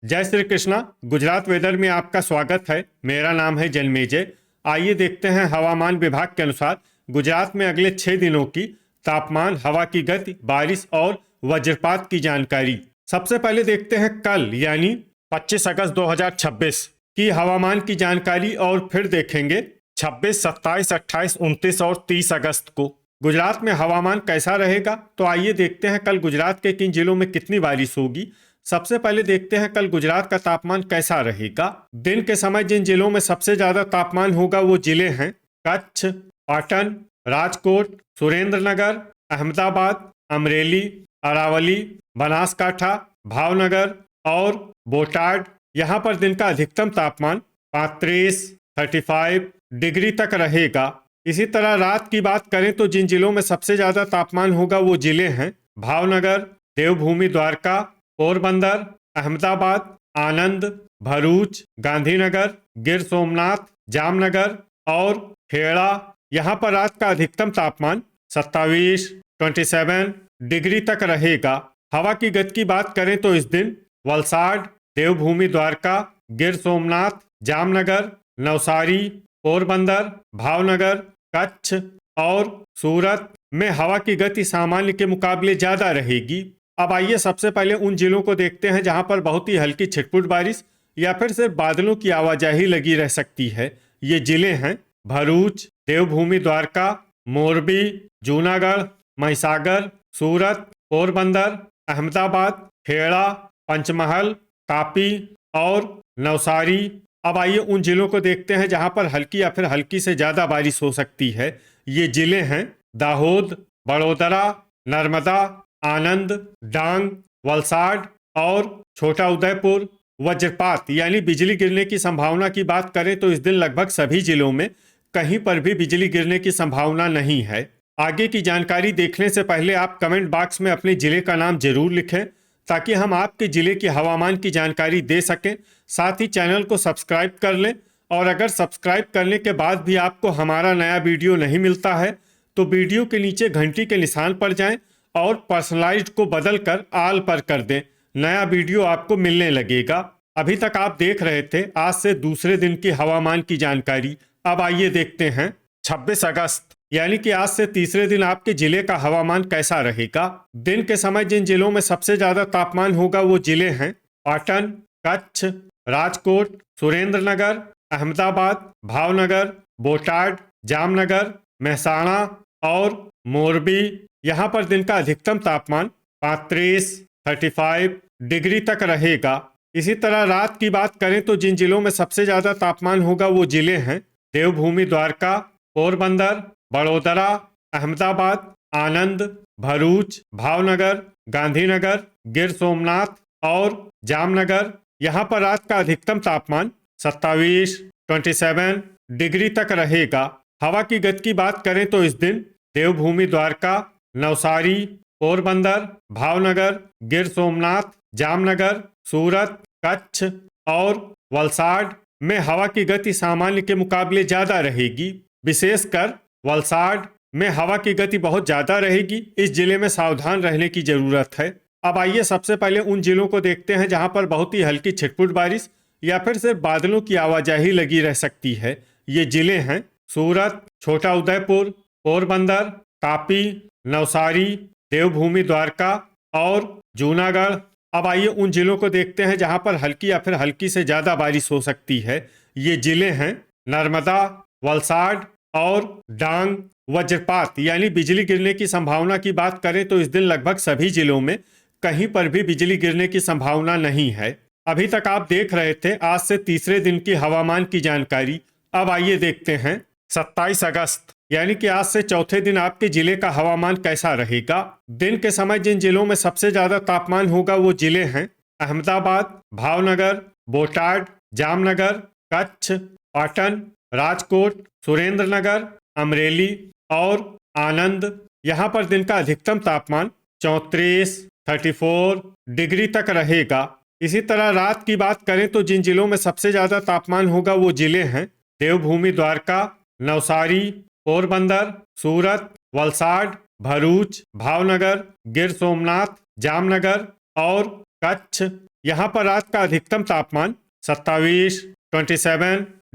जय श्री कृष्णा। गुजरात वेदर में आपका स्वागत है। मेरा नाम है जन्मेजय। आइए देखते हैं हवामान विभाग के अनुसार गुजरात में अगले 6 दिनों की तापमान, हवा की गति, बारिश और वज्रपात की जानकारी। सबसे पहले देखते हैं कल यानी 25 अगस्त 2026 की हवामान की जानकारी और फिर देखेंगे 26, 27, 28, 29 और 30 अगस्त को गुजरात में हवामान कैसा रहेगा। तो आइए देखते हैं कल गुजरात के किन जिलों में कितनी बारिश होगी। सबसे पहले देखते हैं कल गुजरात का तापमान कैसा रहेगा। दिन के समय जिन जिलों में सबसे ज्यादा तापमान होगा वो जिले हैं कच्छ, पाटन, राजकोट, सुरेंद्रनगर, अहमदाबाद, अमरेली, अरावली, बनासकाठा, भावनगर और बोटाड। यहाँ पर दिन का अधिकतम तापमान 35 डिग्री तक रहेगा। इसी तरह रात की बात करें तो जिन जिलों में सबसे ज्यादा तापमान होगा वो जिले हैं भावनगर, देवभूमि द्वारका, पोरबंदर, अहमदाबाद, आनंद, भरूच, गांधीनगर, गिर सोमनाथ, जामनगर और खेड़ा। यहाँ पर रात का अधिकतम तापमान 27 डिग्री तक रहेगा। हवा की गति की बात करें तो इस दिन वलसाड, देवभूमि द्वारका, गिर सोमनाथ, जामनगर, नवसारी, पोरबंदर, भावनगर, कच्छ और सूरत में हवा की गति सामान्य के मुकाबले ज्यादा रहेगी। अब आइए सबसे पहले उन जिलों को देखते हैं जहां पर बहुत ही हल्की छिटपुट बारिश या फिर सिर्फ बादलों की आवाजाही लगी रह सकती है। ये जिले हैं भरूच, देवभूमि द्वारका, मोरबी, जूनागढ़, महिसागर, सूरत, पोरबंदर, अहमदाबाद, खेड़ा, पंचमहल, तापी और नवसारी। अब आइए उन जिलों को देखते हैं जहां पर हल्की या फिर हल्की से ज्यादा बारिश हो सकती है। ये जिले हैं दाहोद, बड़ोदरा, नर्मदा, आनंद, डांग, वलसाड और छोटा उदयपुर। वज्रपात यानी बिजली गिरने की संभावना की बात करें तो इस दिन लगभग सभी जिलों में कहीं पर भी बिजली गिरने की संभावना नहीं है। आगे की जानकारी देखने से पहले आप कमेंट बॉक्स में अपने जिले का नाम जरूर लिखें ताकि हम आपके जिले की हवामान की जानकारी दे सकें। साथ ही चैनल को सब्सक्राइब कर लें और अगर सब्सक्राइब करने के बाद भी आपको हमारा नया वीडियो नहीं मिलता है तो वीडियो के नीचे घंटी के निशान पर जाएं और पर्सनलाइज्ड को बदलकर आल पर कर दें। नया वीडियो आपको मिलने लगेगा। अभी तक आप देख रहे थे आज से दूसरे दिन की हवामान की जानकारी। अब आइए देखते हैं 26 अगस्त यानी कि आज से तीसरे दिन आपके जिले का हवामान कैसा रहेगा। दिन के समय जिन जिलों में सबसे ज्यादा तापमान होगा वो जिले हैं पाटन, कच्छ, राजकोट, सुरेंद्रनगर, अहमदाबाद, भावनगर, बोटाड, जामनगर, महसाणा और मोरबी। यहाँ पर दिन का अधिकतम तापमान 35 डिग्री तक रहेगा। इसी तरह रात की बात करें तो जिन जिलों में सबसे ज्यादा तापमान होगा वो जिले हैं देवभूमि द्वारका, पोरबंदर, बड़ोदरा, अहमदाबाद, आनंद, भरूच, भावनगर, गांधीनगर, गिर सोमनाथ और जामनगर। यहाँ पर रात का अधिकतम तापमान 27 डिग्री तक रहेगा। हवा की गति की बात करें तो इस दिन देवभूमि द्वारका, नवसारी, पोरबंदर, भावनगर, गिर सोमनाथ, जामनगर, सूरत, कच्छ और वलसाड में हवा की गति सामान्य के मुकाबले ज्यादा रहेगी। विशेषकर वलसाड में हवा की गति बहुत ज्यादा रहेगी। इस जिले में सावधान रहने की जरूरत है। अब आइए सबसे पहले उन जिलों को देखते हैं जहां पर बहुत ही हल्की छिटपुट बारिश या फिर सिर्फ बादलों की आवाजाही लगी रह सकती है। ये जिले हैं सूरत, छोटा उदयपुर, पोरबंदर, तापी, नवसारी, देवभूमि द्वारका और जूनागढ़। अब आइए उन जिलों को देखते हैं जहां पर हल्की या फिर हल्की से ज्यादा बारिश हो सकती है। ये जिले हैं नर्मदा, वलसाड और डांग। वज्रपात यानी बिजली गिरने की संभावना की बात करें तो इस दिन लगभग सभी जिलों में कहीं पर भी बिजली गिरने की संभावना नहीं है। अभी तक आप देख रहे थे आज से तीसरे दिन की हवामान की जानकारी। अब आइए देखते हैं 27 अगस्त यानी कि आज से चौथे दिन आपके जिले का हवामान कैसा रहेगा। दिन के समय जिन जिलों में सबसे ज्यादा तापमान होगा वो जिले हैं अहमदाबाद, भावनगर, बोटाड, जामनगर, कच्छ, पाटन, राजकोट, सुरेंद्रनगर, अमरेली और आनंद। यहाँ पर दिन का अधिकतम तापमान 34 डिग्री तक रहेगा। इसी तरह रात की बात करें तो जिन जिलों में सबसे ज्यादा तापमान होगा वो जिले हैं देवभूमि द्वारका, नवसारी, पोरबंदर, सूरत, वलसाड, भरूच, भावनगर, गिर सोमनाथ, जामनगर और कच्छ यहाँ पर रात का अधिकतम तापमान 27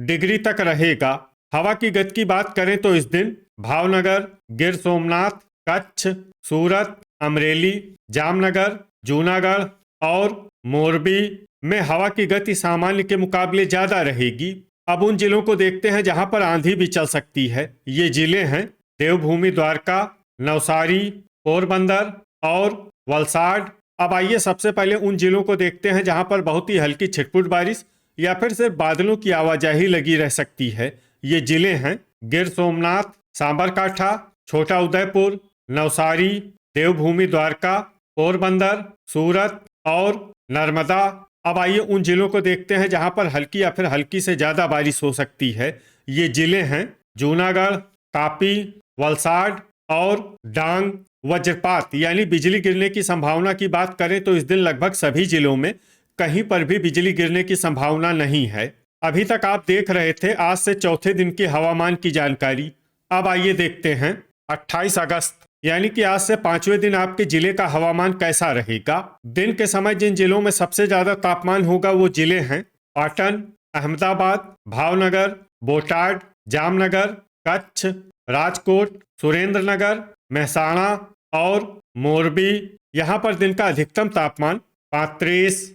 डिग्री तक रहेगा। हवा की गति की बात करें तो इस दिन भावनगर, गिर सोमनाथ, कच्छ, सूरत, अमरेली, जामनगर, जूनागढ़ और मोरबी में हवा की गति सामान्य के मुकाबले ज्यादा रहेगी। अब उन जिलों को देखते हैं जहां पर आंधी भी चल सकती है। ये जिले हैं देवभूमि द्वारका, नवसारी, पोरबंदर और वलसाड। अब आइए सबसे पहले उन जिलों को देखते हैं जहां पर बहुत ही हल्की छिटपुट बारिश या फिर सिर्फ बादलों की आवाजाही लगी रह सकती है। ये जिले हैं गिर सोमनाथ, सांबरकाठा, छोटा उदयपुर, नवसारी, देवभूमि द्वारका, पोरबंदर, सूरत और नर्मदा। अब आइए उन जिलों को देखते हैं जहां पर हल्की या फिर हल्की से ज्यादा बारिश हो सकती है। ये जिले हैं जूनागढ़, तापी, वलसाड और डांग। वज्रपात यानी बिजली गिरने की संभावना की बात करें तो इस दिन लगभग सभी जिलों में कहीं पर भी बिजली गिरने की संभावना नहीं है। अभी तक आप देख रहे थे आज से चौथे दिन के हवामान की जानकारी। अब आइए देखते हैं 28 अगस्त यानी कि आज से पांचवें दिन आपके जिले का हवामान कैसा रहेगा। दिन के समय जिन जिलों में सबसे ज्यादा तापमान होगा वो जिले हैं पाटन, अहमदाबाद, भावनगर, बोटाड, जामनगर, कच्छ, राजकोट, सुरेंद्रनगर, महसाणा और मोरबी। यहाँ पर दिन का अधिकतम तापमान 35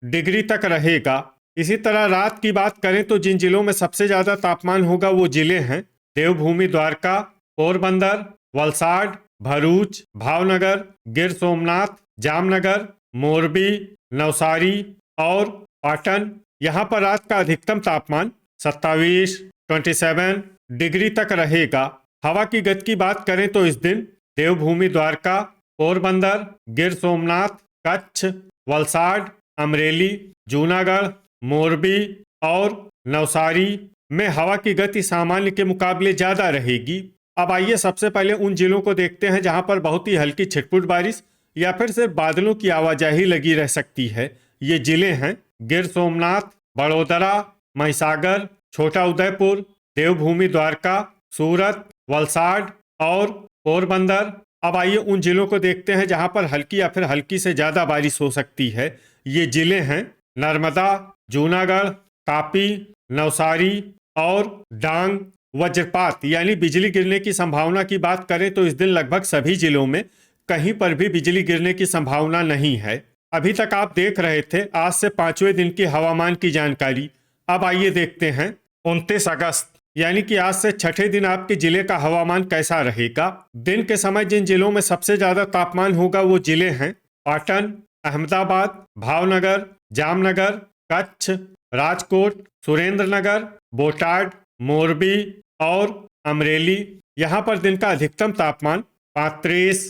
डिग्री तक रहेगा। इसी तरह रात की बात करें तो जिन जिलों में सबसे ज्यादा तापमान होगा वो जिले हैं देवभूमि द्वारका, पोरबंदर, वलसाड, भरूच, भावनगर, गिर सोमनाथ, जामनगर, मोरबी, नवसारी और पाटन। यहाँ पर रात का अधिकतम तापमान 27 डिग्री तक रहेगा। हवा की गति की बात करें तो इस दिन देवभूमि द्वारका, पोरबंदर, गिर सोमनाथ, कच्छ, वलसाड, अमरेली, जूनागढ़, मोरबी और नवसारी में हवा की गति सामान्य के मुकाबले ज्यादा रहेगी। अब आइए सबसे पहले उन जिलों को देखते हैं जहां पर बहुत ही हल्की छिटपुट बारिश या फिर सिर्फ बादलों की आवाजाही लगी रह सकती है। ये जिले हैं गिर सोमनाथ, बड़ोदरा, महिसागर, छोटा उदयपुर, देवभूमि द्वारका, सूरत, वलसाड और पोरबंदर। अब आइए उन जिलों को देखते हैं जहां पर हल्की या फिर हल्की से ज्यादा बारिश हो सकती है। ये जिले हैं नर्मदा, जूनागढ़, तापी, नवसारी और डांग। वज्रपात यानी बिजली गिरने की संभावना की बात करें तो इस दिन लगभग सभी जिलों में कहीं पर भी बिजली गिरने की संभावना नहीं है। अभी तक आप देख रहे थे आज से पांचवें दिन की हवामान की जानकारी। अब आइए देखते हैं 29 अगस्त यानी कि आज से छठे दिन आपके जिले का हवामान कैसा रहेगा। दिन के समय जिन जिलों में सबसे ज्यादा तापमान होगा वो जिले हैं पाटन, अहमदाबाद, भावनगर, जामनगर, कच्छ, राजकोट, सुरेंद्रनगर, बोटाड, मोरबी और अमरेली। यहाँ पर दिन का अधिकतम तापमान 35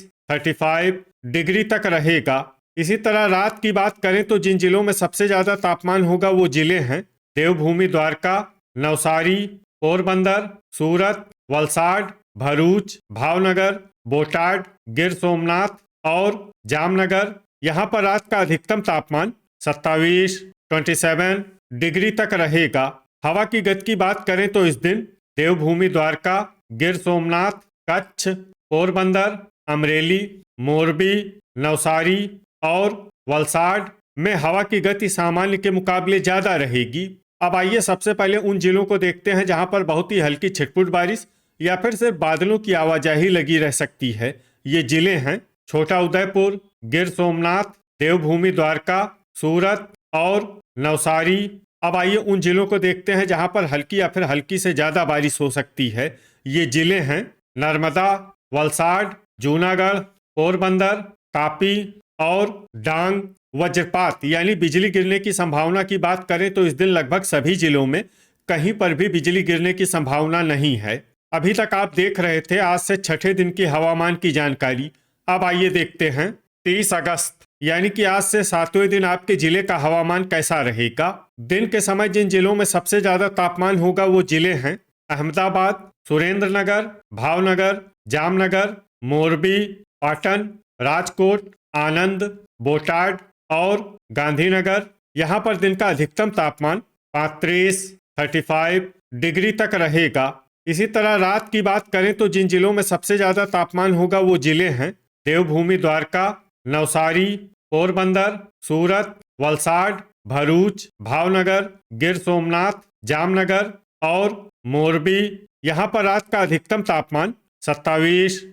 डिग्री तक रहेगा। इसी तरह रात की बात करें तो जिन जिलों में सबसे ज्यादा तापमान होगा वो जिले हैं देवभूमि द्वारका, नवसारी, पोरबंदर, सूरत, वलसाड, भरूच, भावनगर, बोटाड, गिर सोमनाथ और जामनगर। यहाँ पर रात का अधिकतम तापमान 27 डिग्री तक रहेगा। हवा की गति की बात करें तो इस दिन देवभूमि द्वारका, गिर सोमनाथ, कच्छ, पोरबंदर, अमरेली, मोरबी, नवसारी और वलसाड में हवा की गति सामान्य के मुकाबले ज्यादा रहेगी। अब आइए सबसे पहले उन जिलों को देखते हैं जहां पर बहुत ही हल्की छिटपुट बारिश या फिर सिर्फ बादलों की आवाजाही लगी रह सकती है। ये जिले हैं छोटा उदयपुर, गिर सोमनाथ, देवभूमि द्वारका, सूरत और नवसारी। अब आइए उन जिलों को देखते हैं जहां पर हल्की या फिर हल्की से ज्यादा बारिश हो सकती है। ये जिले हैं नर्मदा, वलसाड, जूनागढ़, पोरबंदर, तापी और डांग। वज्रपात यानी बिजली गिरने की संभावना की बात करें तो इस दिन लगभग सभी जिलों में कहीं पर भी बिजली गिरने की संभावना नहीं है। अभी तक आप देख रहे थे आज से छठे दिन की हवामान की जानकारी। अब आइए देखते हैं 30 अगस्त यानी कि आज से सातवें दिन आपके जिले का हवामान कैसा रहेगा। दिन के समय जिन जिलों में सबसे ज्यादा तापमान होगा वो जिले हैं अहमदाबाद, सुरेंद्रनगर, भावनगर, जामनगर, मोरबी, पाटन, राजकोट, आनंद, बोटाड और गांधीनगर। यहाँ पर दिन का अधिकतम तापमान 35 डिग्री तक रहेगा। इसी तरह रात की बात करें तो जिन जिलों में सबसे ज्यादा तापमान होगा वो जिले हैं देवभूमि द्वारका, नवसारी, पोरबंदर, सूरत, वलसाड, भरूच, भावनगर, गिर सोमनाथ, जामनगर और मोरबी। यहाँ पर रात का अधिकतम तापमान 27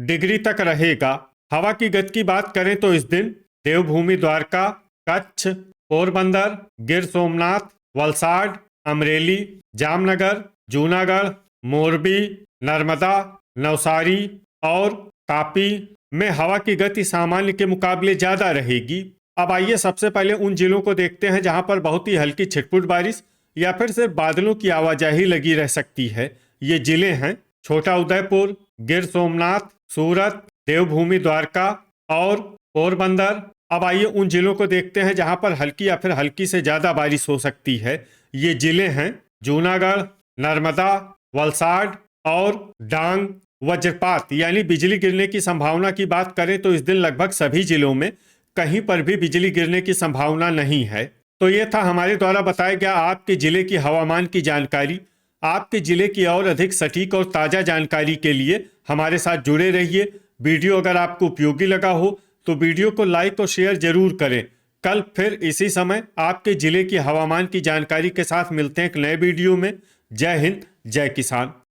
डिग्री तक रहेगा। हवा की गति की बात करें तो इस दिन देवभूमि द्वारका, कच्छ, पोरबंदर, गिर सोमनाथ, वलसाड, अमरेली, जामनगर, जूनागढ़, मोरबी, नर्मदा, नवसारी और तापी में हवा की गति सामान्य के मुकाबले ज्यादा रहेगी। अब आइए सबसे पहले उन जिलों को देखते हैं जहां पर बहुत ही हल्की छिटपुट बारिश या फिर सिर्फ बादलों की आवाजाही लगी रह सकती है। ये जिले हैं छोटा उदयपुर, गिर सोमनाथ, सूरत, देवभूमि द्वारका और पोरबंदर। अब आइए उन जिलों को देखते हैं जहां पर हल्की या फिर हल्की से ज्यादा बारिश हो सकती है। ये जिले हैं जूनागढ़, नर्मदा, वलसाड और डांग। वज्रपात यानी बिजली गिरने की संभावना की बात करें तो इस दिन लगभग सभी जिलों में कहीं पर भी बिजली गिरने की संभावना नहीं है। तो ये था हमारे द्वारा बताया गया आपके जिले की हवामान की जानकारी। आपके जिले की और अधिक सटीक और ताज़ा जानकारी के लिए हमारे साथ जुड़े रहिए। वीडियो अगर आपको उपयोगी लगा हो तो वीडियो को लाइक और शेयर जरूर करें। कल फिर इसी समय आपके जिले की हवामान की जानकारी के साथ मिलते हैं एक नए वीडियो में। जय हिंद, जय किसान।